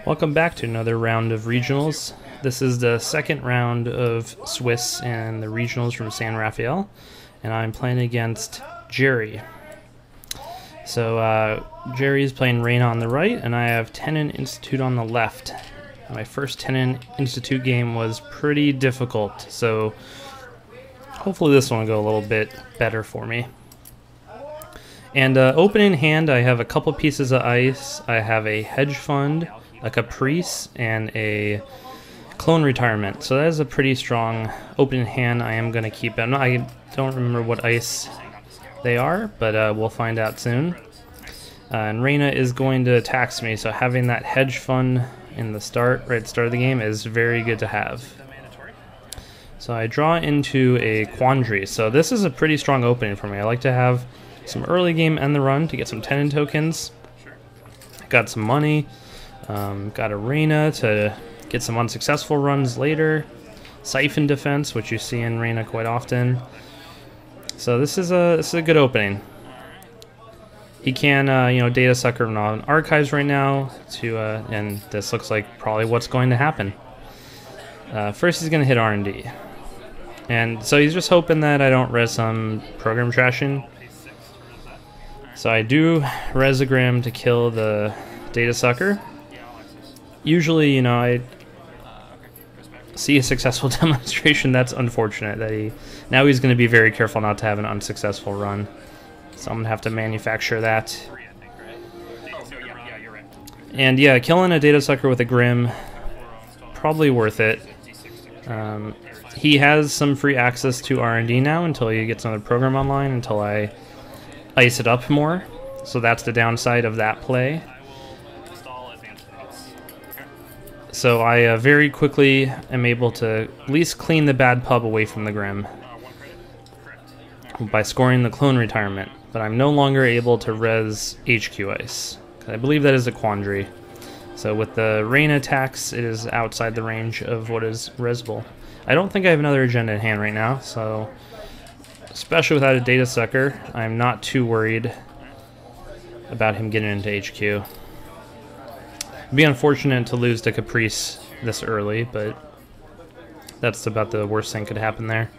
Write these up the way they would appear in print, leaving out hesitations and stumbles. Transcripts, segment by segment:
Welcome back to another round of regionals. This is the second round of Swiss and the regionals from San Rafael, and I'm playing against Jerry. So Jerry's playing Reina on the right, and I have Tennin Institute on the left. My first Tennin Institute game was pretty difficult, so hopefully this one will go a little bit better for me. And opening hand, I have a couple pieces of ice. I have a hedge fund, a caprice, and a clone retirement. So that is a pretty strong opening hand. I am going to keep it. I don't remember what ice they are, but we'll find out soon. And Reina is going to tax me, so having that hedge fund in the start, right at the start of the game, is very good to have. So I draw into a quandary. So this is a pretty strong opening for me. I like to have some early game and the run to get some Tennin tokens. Got some money. Got a Reina to get some unsuccessful runs later. Siphon defense, which you see in Reina quite often. So this is a good opening. He can data sucker on archives right now to and this looks like probably what's going to happen. First he's going to hit R&D. And so he's just hoping that I don't res some program trashing. So I do Resogram to kill the data sucker. Usually, I see a successful demonstration. That's unfortunate that now he's going to be very careful not to have an unsuccessful run. So I'm going to have to manufacture that. And yeah, killing a data sucker with a Grim, probably worth it. He has some free access to R&D now until he gets another program online, until I ice it up more. So that's the downside of that play. So I very quickly am able to at least clean the bad pub away from the Grim by scoring the clone retirement, but I'm no longer able to res HQ ice. I believe that is a quandary. So with the Reina attacks, it is outside the range of what is resable. I don't think I have another agenda in hand right now, so especially without a data sucker, I'm not too worried about him getting into HQ. It'd be unfortunate to lose to Caprice this early, but that's about the worst thing could happen there.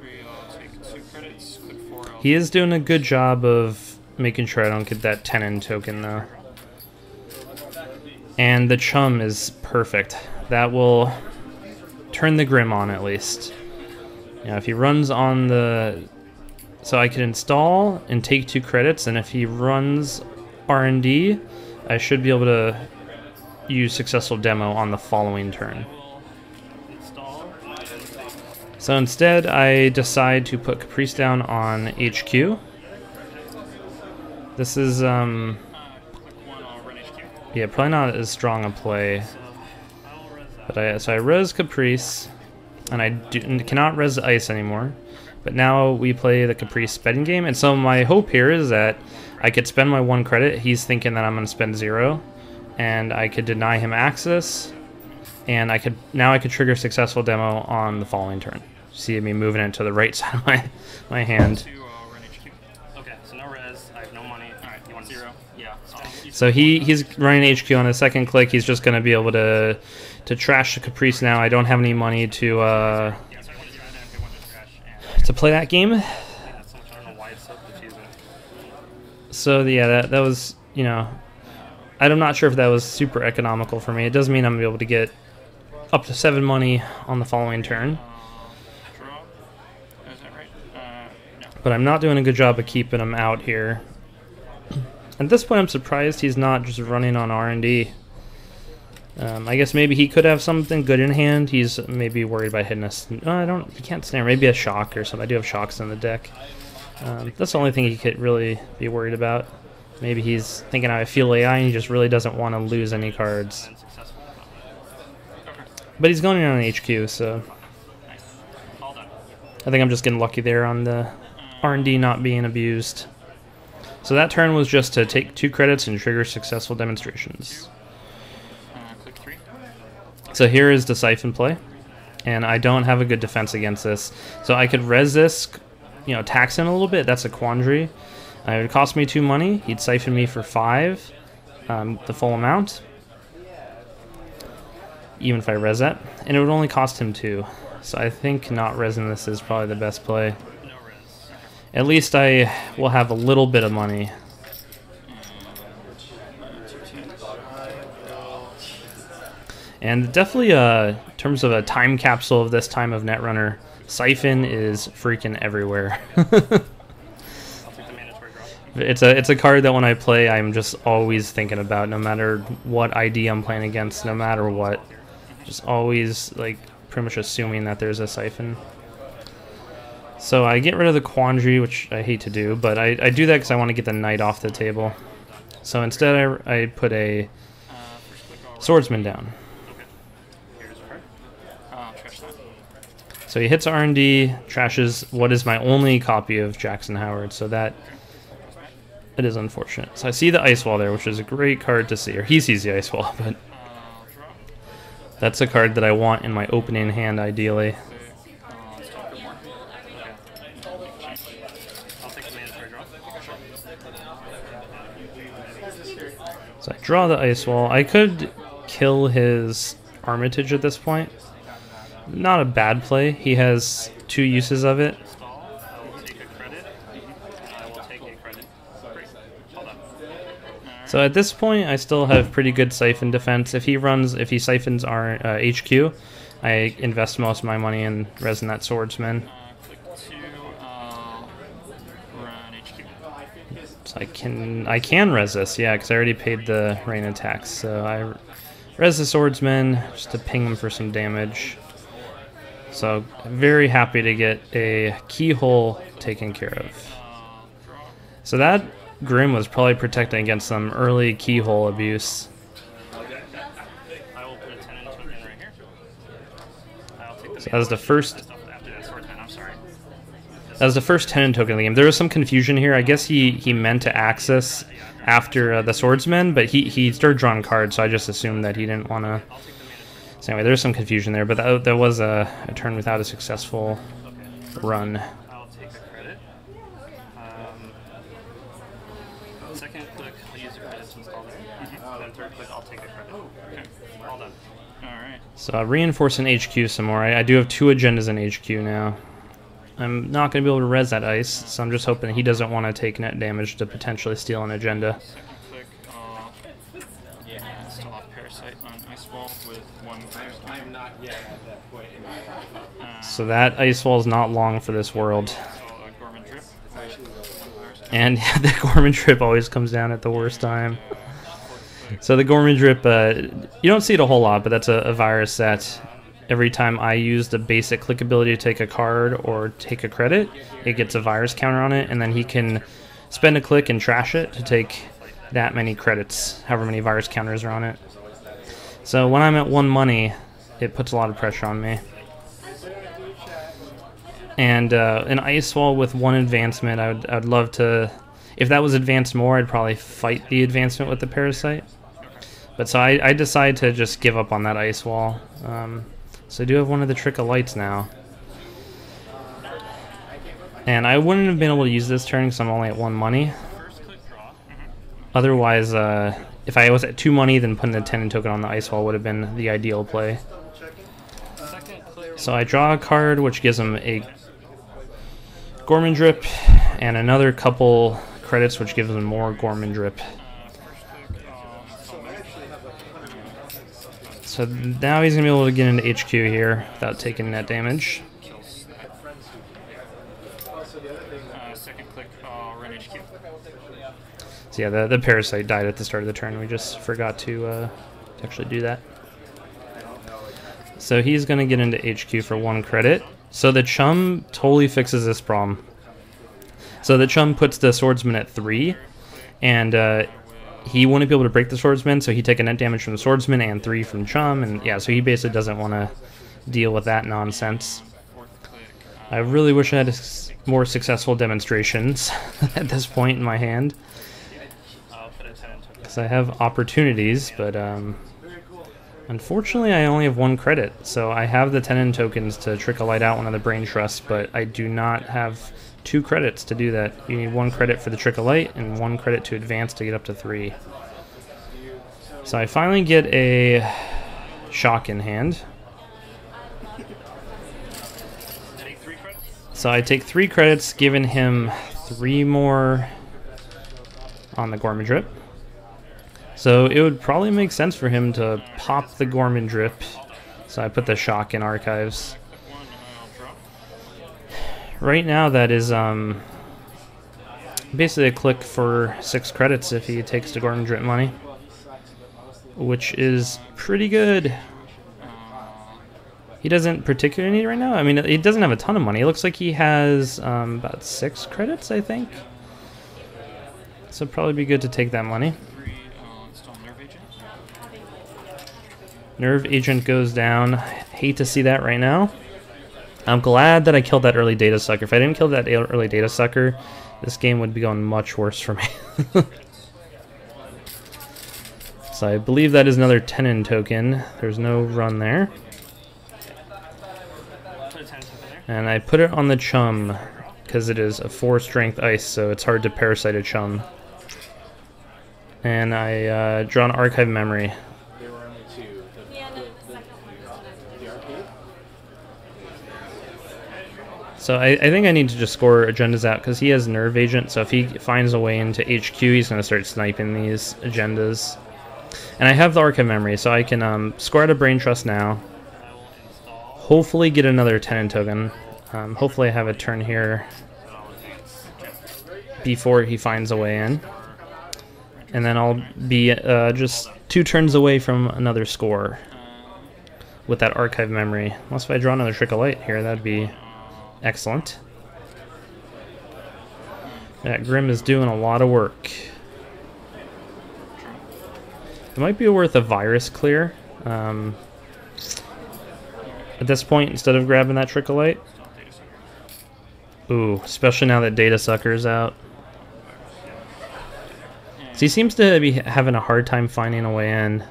He is doing a good job of making sure I don't get that Tennin token though. And the chum is perfect. That will turn the Grim on at least. If he runs on the... So I can install and take 2 credits, and if he runs R&D, I should be able to use successful demo on the following turn. So instead, I decide to put Caprice down on HQ. This is, yeah, probably not as strong a play. But so I res Caprice, and I cannot res Ice anymore. But now we play the Caprice betting game, and so my hope here is that I could spend my 1 credit. He's thinking that I'm going to spend 0, and I could deny him access, and now I could trigger successful demo on the following turn. See me moving it to the right side of my hand. Okay, so no res. I have no money. All right, you want 0? Yeah. So he's running HQ on the second click. He's just going to be able to trash the Caprice now. I don't have any money to play that game. So yeah, that was, I'm not sure if that was super economical for me. It does mean I'm going to be able to get up to 7 money on the following turn. But I'm not doing a good job of keeping him out here. At this point, I'm surprised he's not just running on R&D. I guess maybe he could have something good in hand. He's maybe worried about hitting us. No, he can't snare. Maybe a shock or something. I do have shocks in the deck. That's the only thing he could really be worried about. Maybe he's thinking I feel AI and he just really doesn't want to lose any cards. But he's going in on HQ, so I think I'm just getting lucky there on the R&D not being abused. So that turn was just to take 2 credits and trigger successful demonstrations. So here is the Siphon play, and I don't have a good defense against this. So I could res this, tax him a little bit. That's a quandary. It would cost me 2 money. He'd siphon me for 5, the full amount. even if I res that, and it would only cost him 2. So I think not resing this is probably the best play. At least I will have a little bit of money. And definitely in terms of a time capsule of this time of Netrunner, Siphon is freaking everywhere. It's a card that when I play, I'm just always thinking about, no matter what ID I'm playing against, no matter what. Just always, like, pretty much assuming that there's a Siphon. So I get rid of the Quandary, which I hate to do, but I do that because I want to get the Knight off the table. So instead I put a Swordsman down. So he hits R&D, trashes what is my only copy of Jackson Howard, so that it is unfortunate. So I see the Ice Wall there, which is a great card to see, or he sees the Ice Wall, but that's a card that I want in my opening hand, ideally. So I draw the Ice Wall. I could kill his Armitage at this point. Not a bad play. He has 2 uses of it. So at this point, I still have pretty good Siphon defense. If he siphons our HQ, I invest most of my money in resing that Swordsman. So I can res this, yeah, because I already paid the Reina tax. So I res the Swordsman just to ping him for some damage. So very happy to get a keyhole taken care of. So that Grim was probably protecting against some early keyhole abuse. So that was the first. That was the first Tennin token of the game. There was some confusion here. I guess he meant to access after the Swordsman, but he started drawing cards, so I just assumed that he didn't want to. So anyway, there's some confusion there, but that was a turn without a successful run. I'll take a credit. Second click, I'll use the credits installed there. Then third click, I'll take a credit. Okay, all done. Alright. So reinforcing HQ some more. I do have 2 agendas in HQ now. I'm not going to be able to res that ice, so I'm just hoping he doesn't want to take net damage to potentially steal an agenda. Second click, still off Parasite on Ice Wall with 1 I am not yet at that point in my life. So that Ice Wall is not long for this world. And the Gorman Trip always comes down at the worst time. So the Gorman Drip, you don't see it a whole lot, but that's a virus that every time I use the basic click ability to take a card or take a credit, it gets a virus counter on it, and then he can spend a click and trash it to take that many credits, however many virus counters are on it. So when I'm at 1 money, it puts a lot of pressure on me. And an Ice Wall with 1 advancement, I'd love to. If that was advanced more, I'd probably fight the advancement with the Parasite. But so I decide to just give up on that Ice Wall. So I do have one of the Trick of Lights now. And I wouldn't have been able to use this turn because I'm only at 1 money. Otherwise, if I was at 2 money, then putting the Tennin token on the Ice Wall would have been the ideal play. So I draw a card, which gives him a Gorman Drip, and another couple credits, which gives him more Gorman Drip. So now he's going to be able to get into HQ here without taking net damage. Second click, run HQ. So yeah, the Parasite died at the start of the turn. We just forgot to actually do that. So he's going to get into HQ for 1 credit. So the Chum totally fixes this problem. So the Chum puts the Swordsman at 3, and he wouldn't be able to break the Swordsman, so he'd take a net damage from the Swordsman and 3 from Chum, and yeah, so he basically doesn't want to deal with that nonsense. I really wish I had more successful demonstrations at this point in my hand, because I have opportunities, but unfortunately I only have 1 credit, so I have the Tennin tokens to Trick a Light out one of the Brain Trusts, but I do not have 2 credits to do that. You need 1 credit for the Trick of Light and 1 credit to advance to get up to 3. So I finally get a shock in hand. Take 3 credits. So I take 3 credits, giving him 3 more on the Gorman Drip. So it would probably make sense for him to pop the Gorman Drip. So I put the shock in archives. Right now that is basically a click for 6 credits if he takes the Gorman Drip money, which is pretty good. He doesn't particularly need it right now. I mean, he doesn't have a ton of money. It looks like he has about 6 credits, I think. So it'd probably be good to take that money. Nerve Agent goes down. Hate to see that right now. I'm glad that I killed that early Data Sucker. If I didn't kill that early Data Sucker, this game would be going much worse for me. So I believe that is another Tennin token. There's no run there. And I put it on the Chum because it is a 4 strength ice, so it's hard to parasite a Chum. And I draw an Archive Memory. So I think I need to just score agendas out because he has Nerve Agent, so if he finds a way into HQ, he's going to start sniping these agendas. And I have the Archive Memory, so I can score out a Brain Trust now. Hopefully get another Tennin token. Hopefully I have a turn here before he finds a way in. And then I'll be just 2 turns away from another score with that Archive Memory. Unless if I draw another Trick of Light here, that'd be excellent. That Grim is doing a lot of work. It might be worth a Virus Clear at this point instead of grabbing that Trick of Light. Ooh, especially now that Data Sucker is out. So he seems to be having a hard time finding a way in.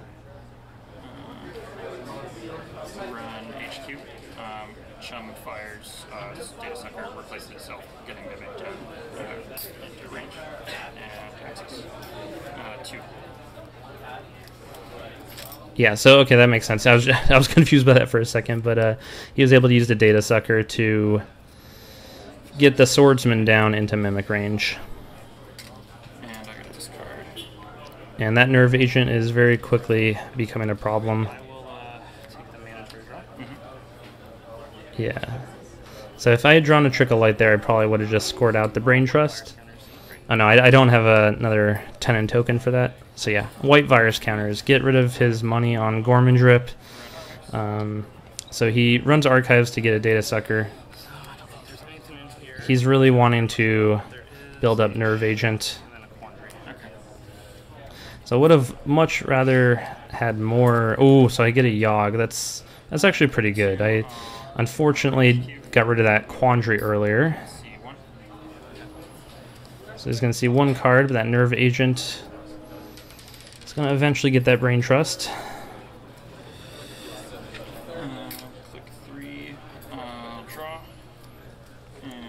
Run HQ. Chum fires Data Sucker, replaces itself, getting them into range. And access. 2. Yeah, so okay, that makes sense. I was confused by that for a second, but he was able to use the Data Sucker to get the Swordsman down into Mimic range. And I gotta discard. And that Nerve Agent is very quickly becoming a problem. I will take the mana for a draw. Yeah. So if I had drawn a Trick of Light there, I probably would have just scored out the Brain Trust. Oh no, I don't have another Tennin token for that. So yeah, white virus counters. Get rid of his money on Gorman Drip. So he runs archives to get a Data Sucker. He's really wanting to build up Nerve Agent. So I would have much rather had more. Oh, so I get a Yogg. That's actually pretty good. I unfortunately got rid of that Quandary earlier. So he's going to see 1 card, but that Nerve Agent is going to eventually get that Brain Trust. Click 3, draw, and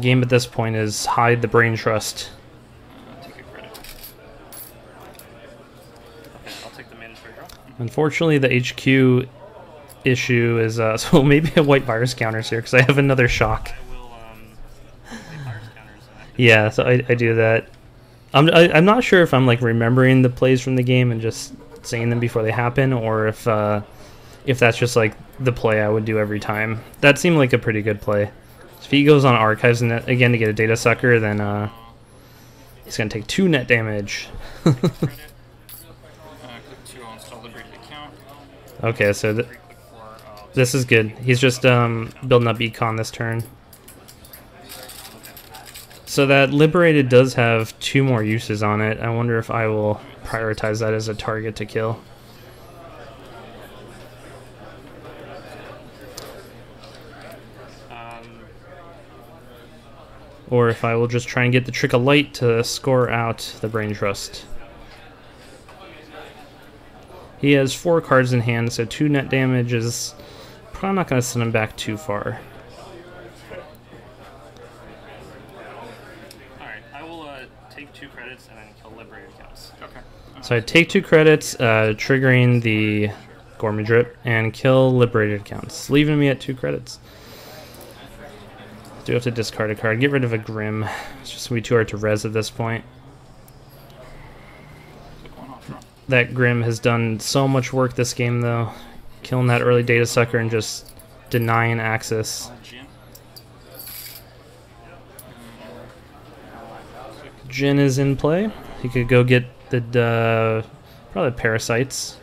Game at this point is hide the Brain Trust. take a credit. Okay, I'll take the mana for a draw. Unfortunately, the HQ issue is so maybe a white virus counters here because I have another shock. I will take virus counters. Yeah, so I do that. I'm not sure if I'm like remembering the plays from the game and just saying them before they happen, or if that's just like the play I would do every time. That seemed like a pretty good play. If he goes on archives and again to get a Data Sucker, then he's gonna take 2 net damage. Click 2, I'll install Liberated account. Okay, so Click 4, this is good. He's just building up Econ this turn. So that Liberated does have 2 more uses on it. I wonder if I will prioritize that as a target to kill. Or if I will just try and get the Trick of Light to score out the Brain Trust. He has 4 cards in hand, so 2 net damage is probably not going to send him back too far. Alright, I will take 2 credits and then kill Liberated account. Okay. So I take 2 credits, triggering the Gourmet Drip, and kill liberated accounts, leaving me at 2 credits. Do have to discard a card. Get rid of a Grim. It's just going to be too hard to res at this point. That Grim has done so much work this game, though. Killing that early data sucker and just denying access. Jin is in play. He could go get the probably parasites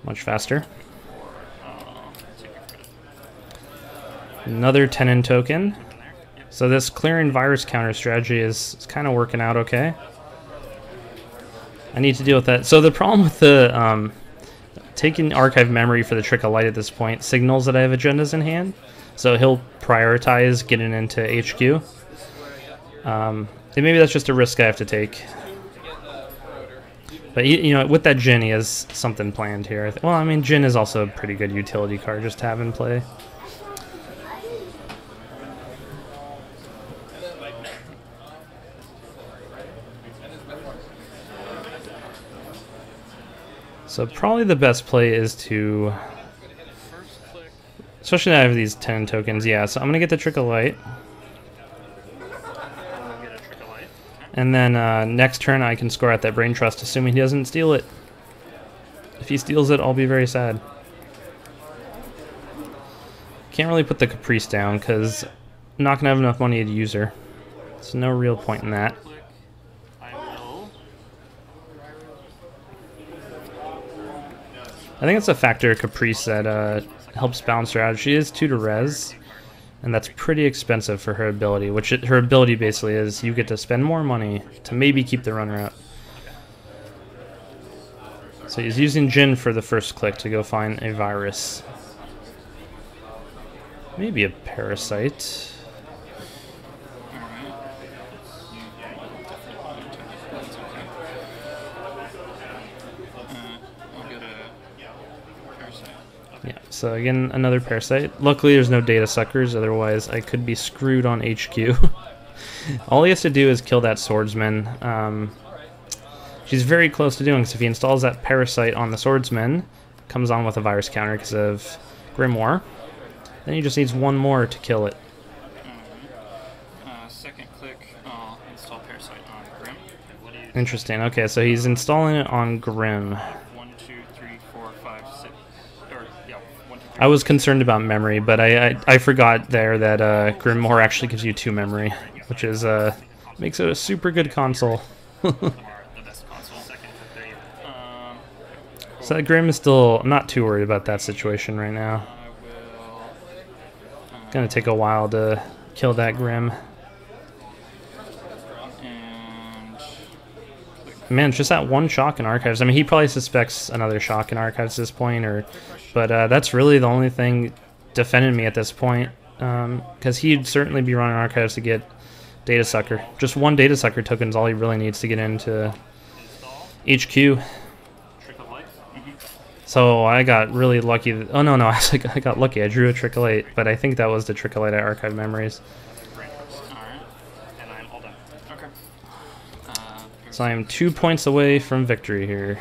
much faster. Another Tennin token. So this clearing virus counter strategy is kind of working out okay. I need to deal with that. So the problem with the taking archive memory for the Trick of Light at this point signals that I have agendas in hand. So he'll prioritize getting into HQ. And maybe that's just a risk I have to take. But you know, with that Jin, he has something planned here. Well, I mean, Jin is also a pretty good utility card just to have in play. So probably the best play is to, especially now I have these 10 tokens, yeah, so I'm going to get the Trick of Light. And then next turn I can score out that Brain Trust, assuming he doesn't steal it. If he steals it, I'll be very sad. Can't really put the Caprice down, because I'm not going to have enough money to use her. There's no real point in that. I think it's a factor Caprice that helps balance her out. She is 2 to res, and that's pretty expensive for her ability, which her ability basically is you get to spend more money to maybe keep the runner out. So he's using Jin for the first click to go find a virus. Maybe a parasite. Yeah, so again, another parasite. Luckily there's no data suckers, otherwise I could be screwed on HQ. All he has to do is kill that swordsman. She's very close to doing, so if he installs that parasite on the swordsman, comes on with a virus counter because of Grimoire, then he just needs 1 more to kill it. Second click, I'll install parasite on Grim. Interesting, okay, so he's installing it on Grim. 1, 2, 3, 4, 5, 6. Or, yeah, 1, 2, 3. I was concerned about memory, but I forgot there that Grimoire actually gives you 2 memory, which is makes it a super good console. So that Grim is still, I'm not too worried about that situation right now. It's gonna take a while to kill that Grim. Man, it's just that 1 shock in archives. I mean, he probably suspects another shock in archives at this point, but that's really the only thing defending me at this point, because he'd certainly be running archives to get data sucker. Just 1 data sucker token is all he really needs to get into HQ. So I got really lucky. Oh no, I got lucky. I drew a Trick of Light, but I think that was the Trick of Light I archived memories. So I am 2 points away from victory here,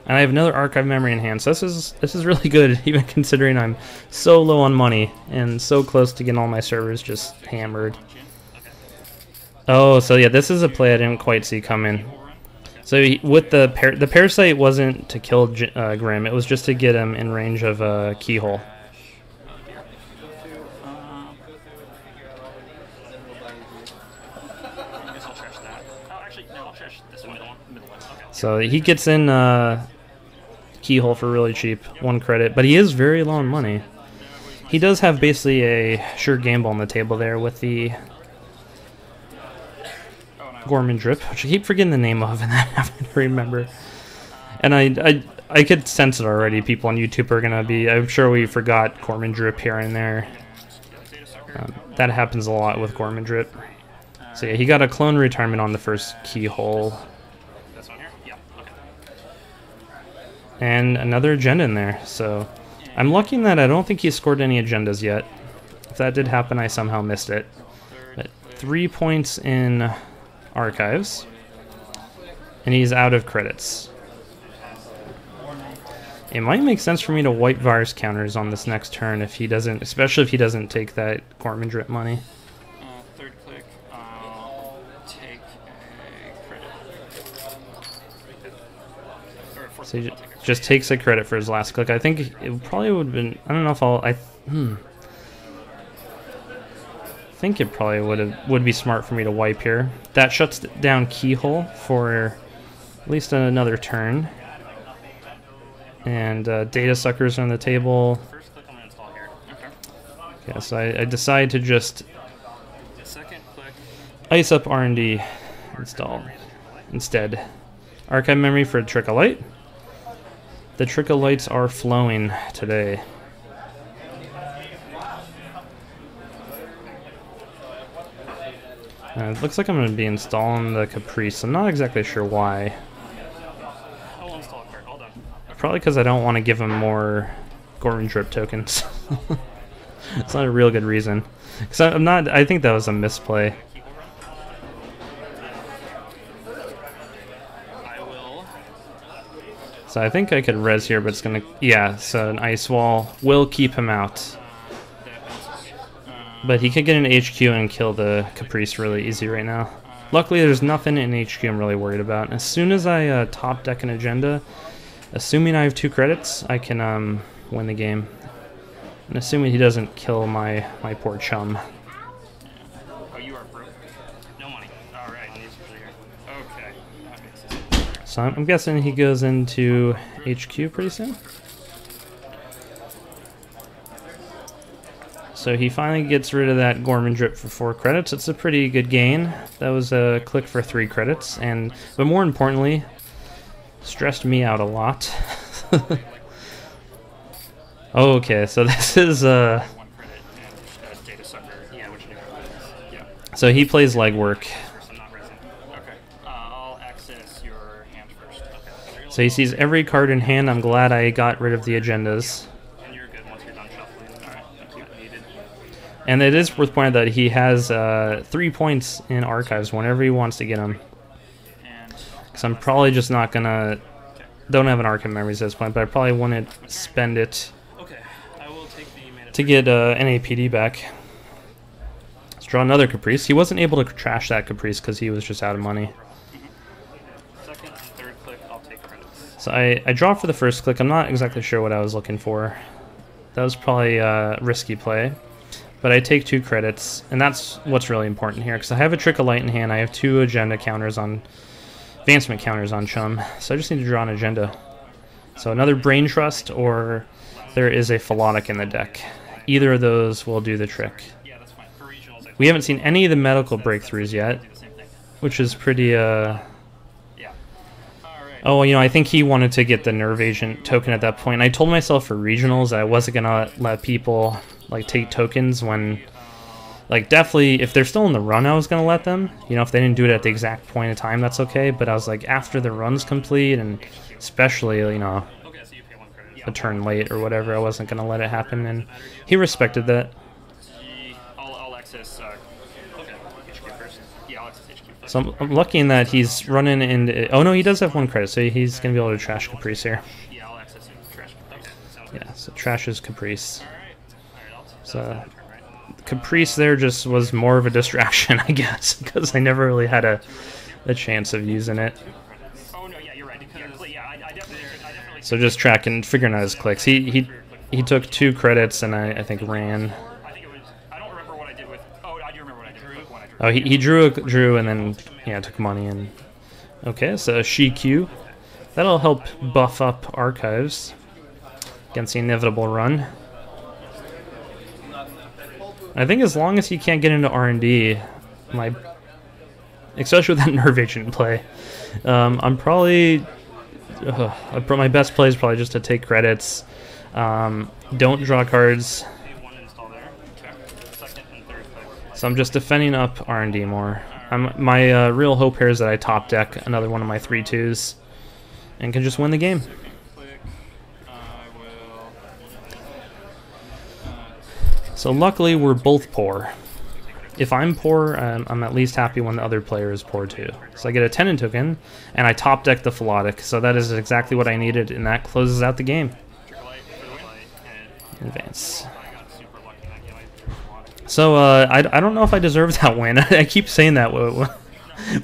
and I have another archive memory in hand. So this is really good, even considering I'm so low on money and so close to getting all my servers just hammered. Oh, so yeah, this is a play I didn't quite see coming. So with the parasite wasn't to kill Grim, it was just to get him in range of a keyhole. So he gets in keyhole for really cheap, 1 credit, but he is very low on money. He does have basically a sure gamble on the table there with the Gourmet Drip, which I keep forgetting the name of and I have to remember. And I could sense it already. People on YouTube are gonna be, I'm sure we forgot Gourmet Drip here and there. That happens a lot with Gourmet Drip. So yeah, he got a clone retirement on the first keyhole. And another agenda in there, so I'm lucky in that I don't think he scored any agendas yet. If that did happen, I somehow missed it. But 3 points in archives. And he's out of credits. It might make sense for me to wipe virus counters on this next turn if he doesn't, especially if he doesn't take that Gorman drip money. Third click, I'll take a credit. Or fourth So he click, I'll take a credit. just takes a credit for his last click. I think it probably would have been, I don't know if I think it probably would be smart for me to wipe here. That shuts down Keyhole for at least another turn. And data suckers on the table. First click I'm going to install here. Okay. Yeah, so I decide to just Second click. ice up R&D install instead. Archive memory for Trick of Light. The Trick of Lights are flowing today. It looks like I'm going to be installing the Caprice. I'm not exactly sure why. I will install a card. All done. Probably because I don't want to give him more Gorman drip tokens. It's not a real good reason. Because I'm not. I think that was a misplay. I will. So I think I could res here, but it's gonna. Yeah. So an ice wall will keep him out. But he could get an HQ and kill the Caprice really easy right now. Luckily, there's nothing in HQ I'm really worried about. As soon as I top deck an agenda, assuming I have 2 credits, I can win the game. And assuming he doesn't kill my poor chum. Oh, you are broke. No money. All right. These are here. Okay. That makes sense. So I'm guessing he goes into HQ pretty soon. So he finally gets rid of that Gorman drip for 4 credits. It's a pretty good gain. That was a click for 3 credits, but more importantly, stressed me out a lot. Oh, okay, so this is 1 credit and data sucker. Yeah, which yeah. So he plays legwork. I'm not resin. Okay. I'll access your hand first. Okay. So he sees every card in hand. I'm glad I got rid of the agendas. And you're good once you're done shuffling. All right. That's what needed. And it is worth pointing out that he has 3 points in archives whenever he wants to get them. Because I'm probably just not gonna. Don't have an archive memories at this point, but I probably wouldn't spend it Okay. I will take the mana to get NAPD back. Let's draw another Caprice. He wasn't able to trash that Caprice because he was just out of money. Second and third click, I'll take credits. So I draw for the first click. I'm not exactly sure what I was looking for. That was probably a risky play. But I take 2 credits, and that's what's really important here, because I have a Trick of Light in hand. I have 2 agenda counters on... advancement counters on Chum. So I just need to draw an agenda. So another Brain Trust, or there is a Philotic in the deck. Either of those will do the trick. Yeah, that's fine. For regionals, We haven't seen any of the medical breakthroughs yet, do the same thing. which is pretty... Yeah. All right. Oh, you know, I think he wanted to get the Nerve Agent token at that point. I told myself for regionals that I wasn't going to let people like take tokens when... Like, definitely, if they're still in the run, I was going to let them. You know, if they didn't do it at the exact point in time, that's okay. But I was like, after the run's complete, and especially, you know, Okay, so you pay 1 credit. a turn late or whatever, I wasn't going to let it happen. And he respected that. I'll access. Okay, HQ first. Yeah, I'll access HQ first. So I'm lucky in that he's running into... Oh, no, he does have 1 credit, so he's going to be able to trash Caprice here. Yeah, I'll access it. Trash. Okay, sounds Yeah, so trashes Caprice. All right. I'll So turn, right? Caprice there just was more of a distraction, I guess, because I never really had a chance of using it. Oh no, yeah, you're right. Because, yeah, I definitely. So just tracking, figuring out his clicks. He took 2 credits and I think ran. I think it was. I don't remember what I did with. Oh, I do remember what I did with when I drew. Oh, he drew and then yeah took money and okay. So Q that'll help buff up archives against the inevitable run. I think as long as he can't get into R&D, especially with that Nerve Agent in play, I'm probably my best play is probably just to take credits. Don't draw cards. One install there. Okay. Second and third click. So I'm just defending up R&D more. My real hope here is that I top deck another one of my 3/2s and can just win the game. Click. I will. So luckily we're both poor. if I'm poor, I'm at least happy when the other player is poor too. So I get a Tennin token, and I top deck the Philotic, so that is exactly what I needed, and that closes out the game. Advance. So I don't know if I deserve that win. I keep saying that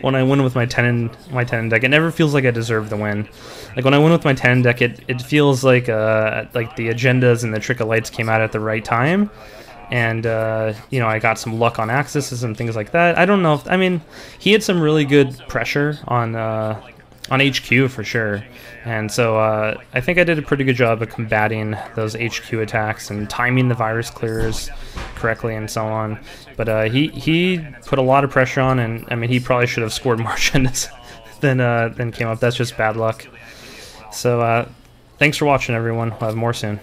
when I win with my Tennin deck. It never feels like I deserve the win. Like when I win with my Tennin deck, it feels like the agendas and the Trick of Lights came out at the right time. And, you know, I got some luck on accesses and things like that. I don't know if... I mean, he had some really good pressure on HQ for sure. And so I think I did a pretty good job of combating those HQ attacks and timing the virus clears correctly and so on. But he put a lot of pressure on, and, I mean, he probably should have scored more agendas than came up. That's just bad luck. So thanks for watching, everyone. We'll have more soon.